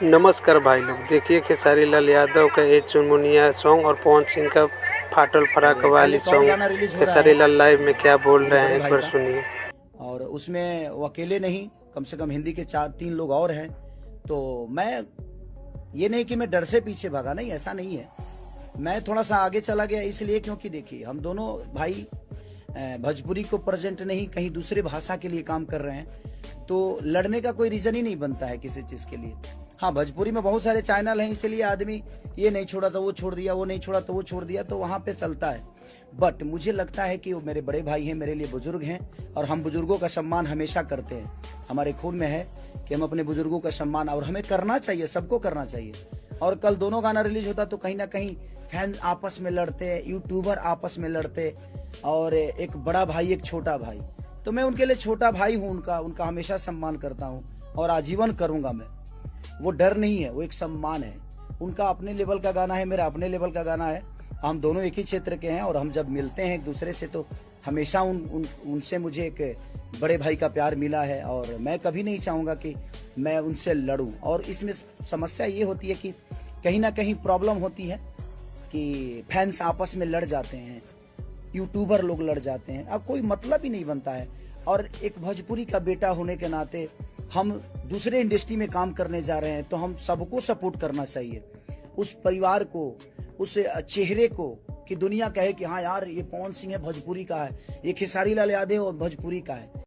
नमस्कार भाई लोग, देखिए खेसारी लाल यादव का ये चुनमुनिया सॉन्ग और पवन सिंह का फाटल फराक अरे कल वाली एक और सॉन्ग। गाना रिलीज हो रहा खेसारी है लाल लाइव में क्या बोल मेरे रहे हैं बड़े एक भाई बार का। सुनिए। और उसमें वो अकेले नहीं, कम से कम हिंदी के 4-3 लोग और हैं। तो मैं ये नहीं कि मैं डर से पीछे भागा, नहीं ऐसा नहीं है। मैं थोड़ा सा आगे चला गया इसलिए क्योंकि देखिए हम दोनों भाई भोजपुरी को प्रेजेंट नहीं कहीं दूसरे भाषा के लिए काम कर रहे हैं। तो लड़ने का कोई रीजन ही नहीं बनता है किसी चीज के लिए। हाँ, भोजपुरी में बहुत सारे चैनल हैं, इसलिए आदमी ये नहीं छोड़ा तो वो छोड़ दिया, वो नहीं छोड़ा तो वो छोड़ दिया, तो वहां पे चलता है। बट मुझे लगता है कि वो मेरे बड़े भाई हैं, मेरे लिए बुजुर्ग हैं, और हम बुजुर्गों का सम्मान हमेशा करते हैं। हमारे खून में है कि हम अपने बुजुर्गों का सम्मान, और हमें करना चाहिए, सबको करना चाहिए। और कल दोनों गाना रिलीज होता तो कहीं ना कहीं फैन आपस में लड़ते, यूट्यूबर आपस में लड़ते, और एक बड़ा भाई एक छोटा भाई। तो मैं उनके लिए छोटा भाई हूँ, उनका उनका हमेशा सम्मान करता हूँ और आजीवन करूंगा मैं। वो डर नहीं है, वो एक सम्मान है। उनका अपने लेवल का गाना है, मेरा अपने लेवल का गाना है। हम दोनों एक ही क्षेत्र के हैं, और हम जब मिलते हैं एक दूसरे से तो हमेशा उनसे मुझे एक बड़े भाई का प्यार मिला है, और मैं कभी नहीं चाहूंगा कि मैं उनसे लड़ूं। और इसमें समस्या ये होती है कि कहीं ना कहीं प्रॉब्लम होती है कि फैंस आपस में लड़ जाते हैं, यूट्यूबर लोग लड़ जाते हैं, अब कोई मतलब ही नहीं बनता है। और एक भोजपुरी का बेटा होने के नाते हम दूसरे इंडस्ट्री में काम करने जा रहे हैं, तो हम सबको सपोर्ट करना चाहिए। उस परिवार को, उस चेहरे को, कि दुनिया कहे कि हाँ यार ये पवन सिंह है, भोजपुरी का है, ये खेसारी लाल यादव और भोजपुरी का है।